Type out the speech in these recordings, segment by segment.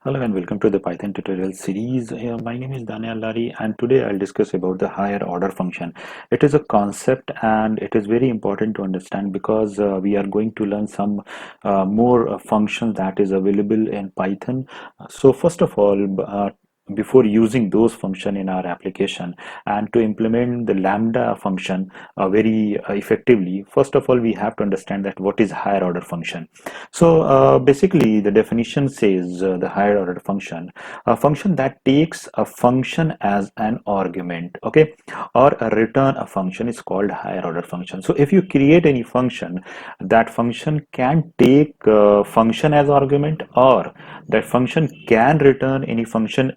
Hello and welcome to the Python tutorial series. My name is Daniel Lari and today I'll discuss about the higher order function. It is a concept and it is very important to understand because we are going to learn some more function that is available in Python. So first of all, before using those function in our application and to implement the lambda function very effectively, first of all we have to understand that what is higher order function. So basically the definition says the higher order function, a function that takes a function as an argument, okay, or a return a function is called higher order function. So if you create any function, that function can take function as argument, or that function can return any function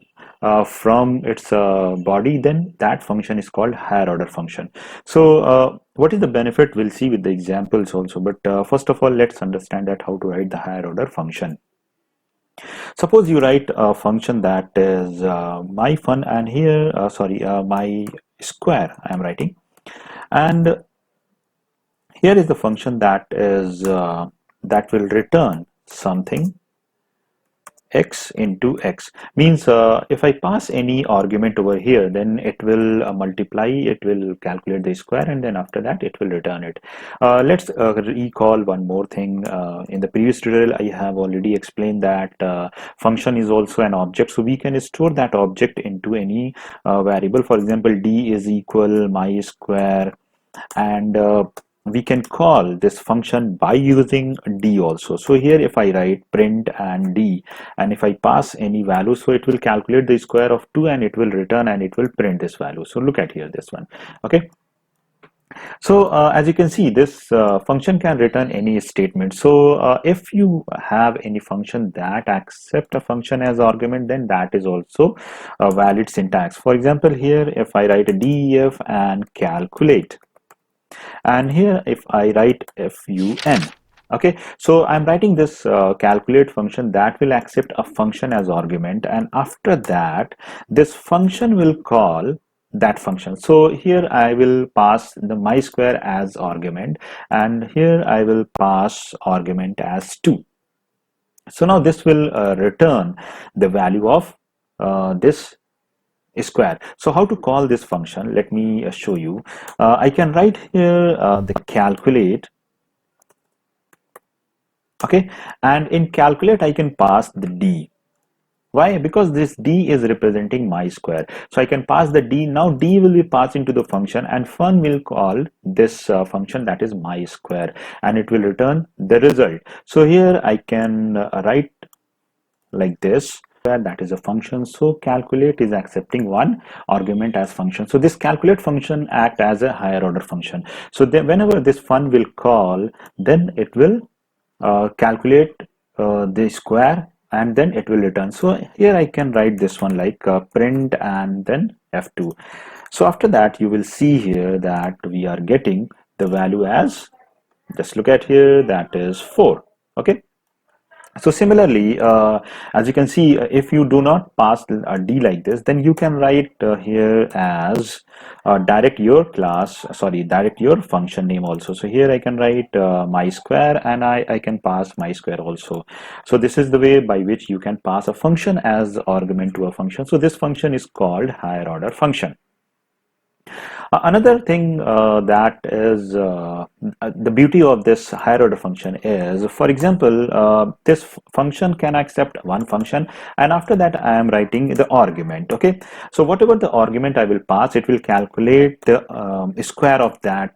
from its body, then that function is called higher order function. So what is the benefit, we'll see with the examples also, but first of all let's understand that how to write the higher order function. Suppose you write a function that is my fun, and here my square I am writing, and here is the function that is that will return something x into x. Means if I pass any argument over here, then it will multiply, it will calculate the square, and then after that it will return it. Let's recall one more thing. In the previous tutorial I have already explained that function is also an object, so we can store that object into any variable. For example, d is equal my square, and we can call this function by using d also. So here if I write print and d, and if I pass any value, so it will calculate the square of 2 and it will return and it will print this value. So look at here this one, okay. So as you can see, this function can return any statement. So if you have any function that accept a function as argument, then that is also a valid syntax. For example, here if I write a def and calculate, and here if I write fun, okay, so I'm writing this calculate function that will accept a function as argument, and after that this function will call that function. So here I will pass the my square as argument, and here I will pass argument as 2. So now this will return the value of this square. So how to call this function, let me show you. I can write here the calculate, okay, and in calculate I can pass the d. Why? Because this d is representing my square, so I can pass the d. Now d will be passed into the function, and fun will call this function that is my square, and it will return the result. So here I can write like this, that is a function. So calculate is accepting one argument as function, so this calculate function act as a higher order function. So then whenever this fun will call, then it will calculate the square, and then it will return. So here I can write this one like print and then f2. So after that you will see here that we are getting the value as, just look at here, that is 4, okay. So similarly, as you can see, if you do not pass a d like this, then you can write here as direct your class, sorry, direct your function name also. So here I can write my square, and I can pass my square also. So this is the way by which you can pass a function as argument to a function. So this function is called higher order function. Another thing that is the beauty of this higher order function is, for example, this function can accept one function, and after that I am writing the argument, okay. So whatever the argument I will pass, it will calculate the square of that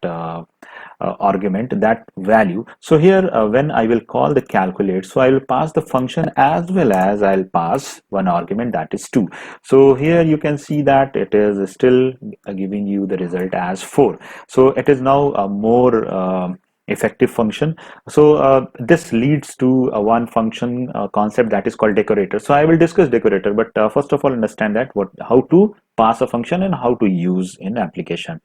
argument, that value. So here when I will call the calculate, so I will pass the function as well as I'll pass one argument, that is 2. So here you can see that it is still giving you the result as 4. So it is now a more effective function. So this leads to one function concept that is called decorator. So I will discuss decorator, but first of all understand that how to pass a function and how to use in application.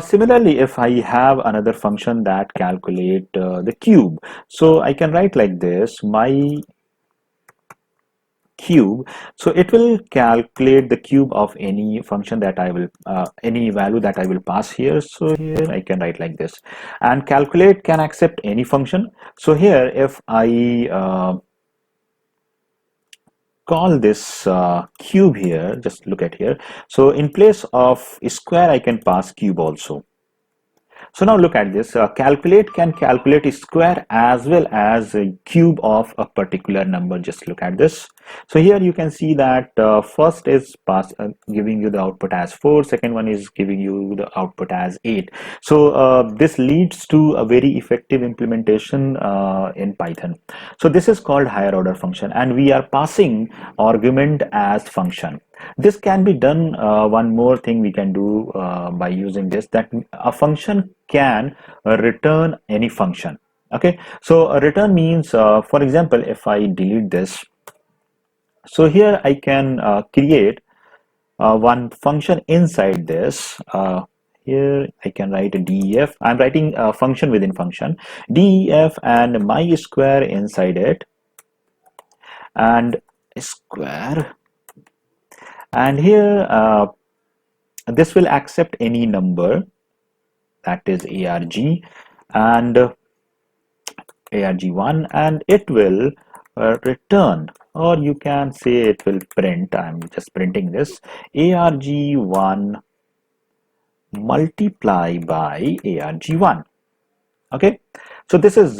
Similarly, if I have another function that calculate the cube, so I can write like this, my cube. So it will calculate the cube of any function that I will any value that I will pass here. So here I can write like this, and calculate can accept any function. So here if I call this cube here, just look at here. So in place of square, I can pass cube also. So now look at this. Calculate can calculate a square as well as a cube of a particular number. Just look at this. So here you can see that first is giving you the output as 4. Second one is giving you the output as 8. So this leads to a very effective implementation in Python. So this is called higher order function, and we are passing argument as function. This can be done. One more thing we can do by using this, that a function can return any function. Okay, so a return means, for example, if I delete this, so here I can create one function inside this. Here I can write a def. I'm writing a function within function, def, and my square inside it, and square, and here this will accept any number, that is arg, and arg1, and it will return, or you can say it will print. I'm just printing this, arg1 multiply by arg1. Okay, so this is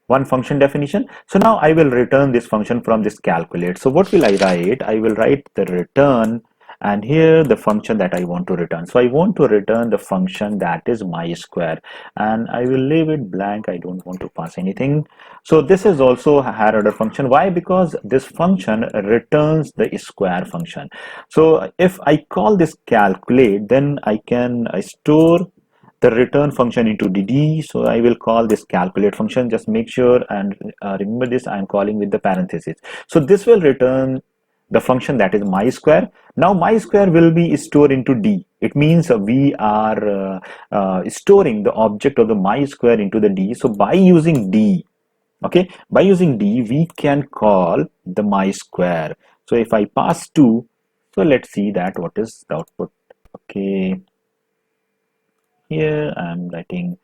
one function definition. So now I will return this function from this calculate. So what will I write? I will write the return, and here the function that I want to return. So I want to return the function that is my square, and I will leave it blank. I don't want to pass anything. So this is also a higher order function. Why? Because this function returns the square function. So if I call this calculate, then I can store the return function into dd. So I will call this calculate function. Just make sure and remember this, I am calling with the parenthesis. So this will return the function that is my square. Now my square will be stored into d. It means we are storing the object of the my square into the d. So by using d, okay, by using d, we can call the my square. So if I pass 2, so let's see that what is the output. Okay, here I'm writing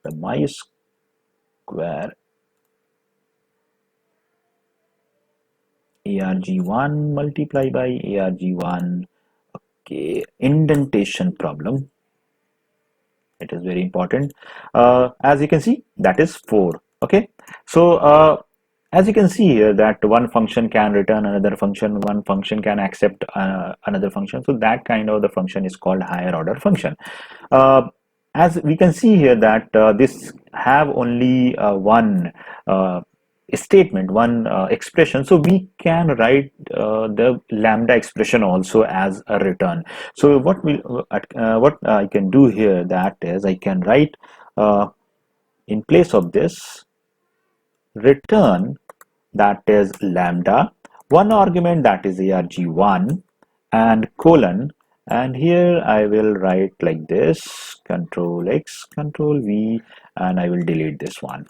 the my square arg1 multiply by arg1. Okay, indentation problem. It is very important. As you can see, that is 4. Okay, so as you can see here, that one function can return another function, one function can accept another function. So that kind of the function is called higher order function. As we can see here that this have only one statement, one expression, so we can write the lambda expression also as a return. So what I can do here, that is I can write in place of this return, that is lambda, one argument, that is arg1, and colon, and here I will write like this, control X, control V, and I will delete this one.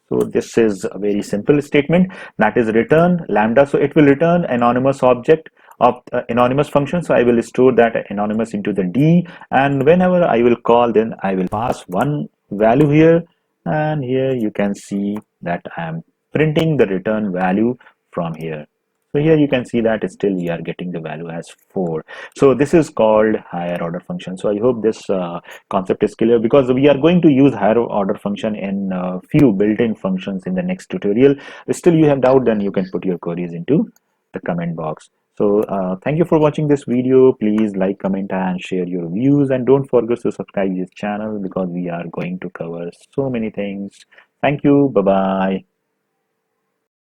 So this is a very simple statement, that is return lambda. So it will return anonymous object of anonymous function. So I will store that anonymous into the D, and whenever I will call, then I will pass one value here, and here you can see that I am printing the return value from here. So here you can see that still we are getting the value as 4. So this is called higher order function. So I hope this concept is clear, because we are going to use higher order function in few built-in functions in the next tutorial. If still you have doubt, then you can put your queries into the comment box. So thank you for watching this video. Please like, comment, and share your views, and don't forget to subscribe this channel, because we are going to cover so many things. Thank you. Bye bye.